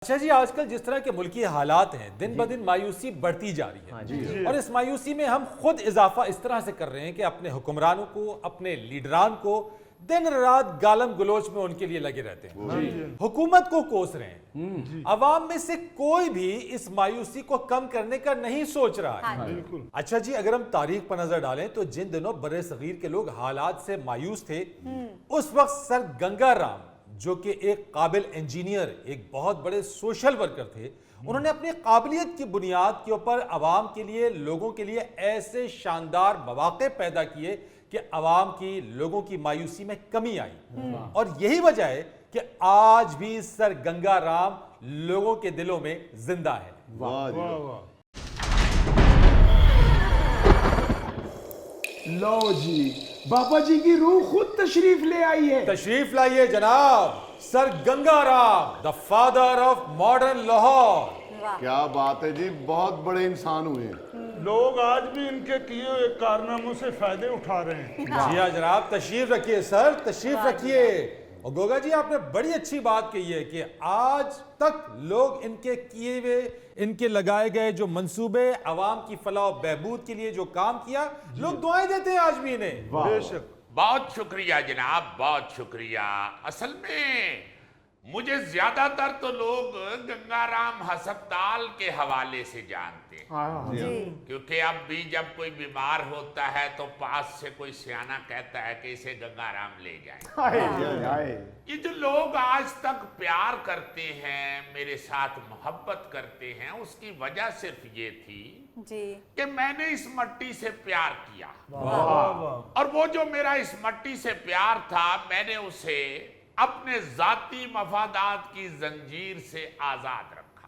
اچھا جی، آج کل جس طرح کے ملکی حالات ہیں دن بدن مایوسی بڑھتی جا رہی ہے اور اس مایوسی میں ہم خود اضافہ اس طرح سے کر رہے ہیں کہ اپنے حکمرانوں کو، اپنے لیڈران کو دن رات گالم گلوچ میں ان کے لیے لگے رہتے ہیں، حکومت کو کوس رہے ہیں، عوام میں سے کوئی بھی اس مایوسی کو کم کرنے کا نہیں سوچ رہا ہے۔ اچھا جی، اگر ہم تاریخ پر نظر ڈالیں تو جن دنوں برِ صغیر کے لوگ حالات سے مایوس تھے، اس وقت سر گنگا رام جو کہ ایک قابل انجینئر، ایک بہت بڑے سوشل ورکر تھے، انہوں نے اپنی قابلیت کی بنیاد کے اوپر عوام کے لیے، لوگوں کے لیے ایسے شاندار مواقع پیدا کیے کہ عوام کی، لوگوں کی مایوسی میں کمی آئی، اور یہی وجہ ہے کہ آج بھی سر گنگا رام لوگوں کے دلوں میں زندہ ہے۔ لو جی، بابا جی کی روح خود تشریف لے آئی ہے۔ تشریف لائیے جناب، سر Ganga Ram, the father of modern Lahore. کیا بات ہے جی، بہت بڑے انسان ہوئے ہیں۔ لوگ آج بھی ان کے کیے ہوئے کارناموں سے فائدے اٹھا رہے ہیں۔ جی ہاں جناب، تشریف رکھیے سر، تشریف رکھیے۔ اور گوگا جی، آپ نے بڑی اچھی بات کہی ہے کہ آج تک لوگ ان کے کیے ہوئے، ان کے لگائے گئے جو منصوبے، عوام کی فلاح و بہبود کے لیے جو کام کیا، لوگ دعائیں دیتے ہیں آج بھی انہیں۔ بے شک۔ بہت شکریہ جناب، بہت شکریہ۔ اصل میں مجھے زیادہ تر تو لوگ گنگا رام ہسپتال کے حوالے سے جانتے ہیں، کیونکہ اب بھی جب کوئی بیمار ہوتا ہے تو پاس سے کوئی سیانہ کہتا ہے کہ اسے گنگا رام لے جائیں۔ یہ جو لوگ آج تک پیار کرتے ہیں، میرے ساتھ محبت کرتے ہیں، اس کی وجہ صرف یہ تھی کہ میں نے اس مٹی سے پیار کیا، اور وہ جو میرا اس مٹی سے پیار تھا، میں نے اسے اپنے ذاتی مفادات کی زنجیر سے آزاد رکھا۔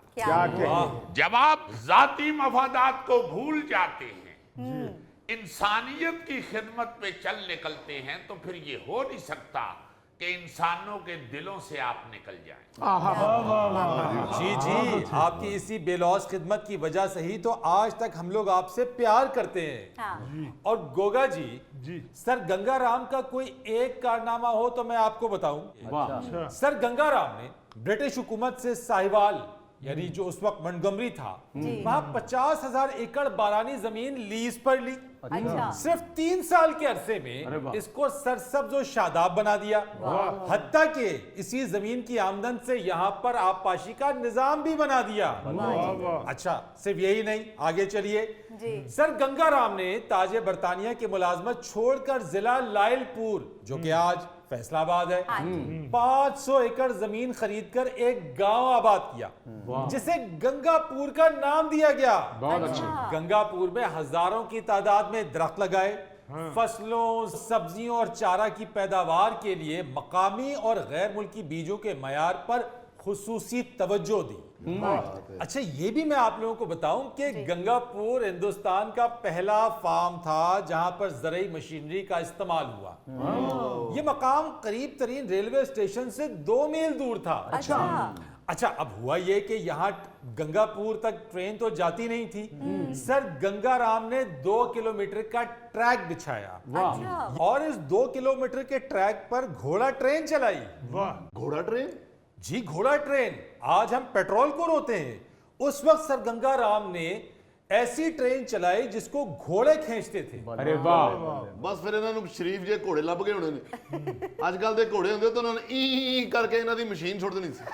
جب آپ ذاتی مفادات کو بھول جاتے ہیں، انسانیت کی خدمت پہ چل نکلتے ہیں، تو پھر یہ ہو نہیں سکتا کہ انسانوں کے دلوں سے آپ نکل جائیں۔ جی جی، آپ کی اسی بے لوث خدمت کی وجہ سے ہی تو آج تک ہم لوگ آپ سے پیار کرتے ہیں۔ اور گوگا جی، سر گنگا رام کا کوئی ایک کارنامہ ہو تو میں آپ کو بتاؤں۔ سر گنگا رام نے برٹش حکومت سے ساہیوال، یعنی جو اس وقت منٹگمری تھا، وہاں 50,000 ایکڑ بارانی زمین لیز پر لی۔ صرف 3 سال کے عرصے میں اس کو سرسبز و شاداب بنا دیا، حتیٰ کہ اسی زمین کی آمدن سے یہاں پر آبپاشی کا نظام بھی بنا دیا۔ اچھا، صرف یہی نہیں، آگے چلیے۔ سر گنگا رام نے تاج برطانیہ کی ملازمت چھوڑ کر ضلع لائل پور، جو کہ آج فیصل آباد ہے، 500 ایکڑ زمین خرید کر ایک گاؤں آباد کیا، جسے گنگا پور کا نام دیا گیا۔ گنگا پور میں ہزاروں کی تعداد میں درخت لگائے، فصلوں، سبزیوں اور چارہ کی پیداوار کے لیے مقامی اور غیر ملکی بیجوں کے معیار پر خصوصی توجہ دی۔ اچھا، یہ بھی میں آپ لوگوں کو بتاؤں کہ گنگا پور ہندوستان کا پہلا فارم تھا جہاں پر زرعی مشینری کا استعمال ہوا۔ یہ مقام قریب ترین ریلوے اسٹیشن سے 2 میل دور تھا۔ اچھا، اب ہوا یہ کہ یہاں گنگا پور تک ٹرین تو جاتی نہیں تھی، سر گنگا رام نے 2 کلومیٹر کا ٹریک بچھایا، اور اس 2 کلومیٹر کے ٹریک پر گھوڑا ٹرین چلائی۔ گھوڑا ٹرین؟ جی، گھوڑا ٹرین۔ آج ہم پیٹرول کو روتے ہیں، اس وقت سر گنگا رام نے ایسی ٹرین چلائی جس کو گھوڑے کھینچتے تھے۔ بس پھر انہوں نے شریف جے گھوڑے لب گئے ہونے نے۔ آج کل دے گھوڑے ہوندے تو انہوں نے ای کر کے انہوں دی مشین چھوڑ دینی سی۔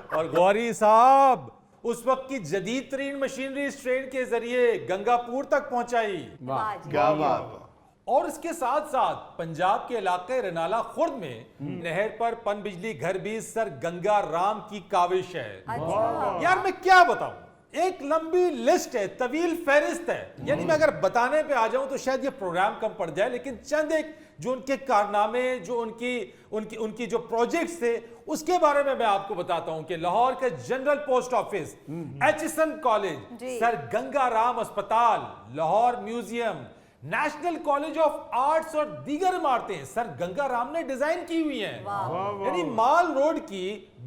اور گوری صاحب اس وقت کی جدید ترین مشینری اس ٹرین کے ذریعے گنگا پور تک پہنچائی۔ کیا بات ہے۔ اور اس کے ساتھ ساتھ پنجاب کے علاقے رنالا خرد میں نہر پر پن بجلی گھر بھی سر گنگا رام کی کاوش ہے۔ یار میں کیا بتاؤں، ایک لمبی لسٹ ہے، طویل فہرست ہے، یعنی میں اگر بتانے پہ آ جاؤں تو شاید یہ پروگرام کم پڑ جائے، لیکن چند ایک جو ان کے کارنامے، جو ان کی جو پروجیکٹس تھے، اس کے بارے میں آپ کو بتاتا ہوں کہ لاہور کے general post office, Aitchison college, سر گنگا رام اسپتال، Lahore museum, national college of arts اور دیگر عمارتیں سر گنگا رام نے ڈیزائن کی ہوئی ہیں۔ یعنی مال روڈ کی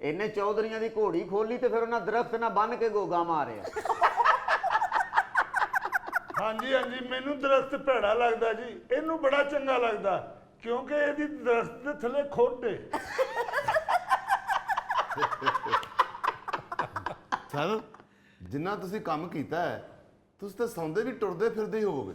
ਇਹਨੇ ਚੌਧਰੀਆਂ ਦੀ ਘੋੜੀ ਖੋਲੀ ਤੇ ਫਿਰ ਉਹਨਾਂ ਦਰਖਤ ਨਾਲ ਬੰਨ ਕੇ ਗੋਗਾ ਮਾਰਿਆ। ਹਾਂਜੀ ਹਾਂਜੀ, ਮੈਨੂੰ ਦਰਖਤ ਭੈੜਾ ਲੱਗਦਾ ਜੀ, ਇਹਨੂੰ ਬੜਾ ਚੰਗਾ ਲੱਗਦਾ, ਕਿਉਂਕਿ ਇਹਦੀ ਦਰਖਤ ਦੇ ਥੱਲੇ ਖੋਡੇ। ਸਰ, ਜਿੰਨਾ ਤੁਸੀਂ ਕੰਮ ਕੀਤਾ ਹੈ, ਤੁਸੀਂ ਤਾਂ ਸੌਂਦੇ ਵੀ ਟੁਰਦੇ ਫਿਰਦੇ ਹੀ ਹੋਵੋਗੇ।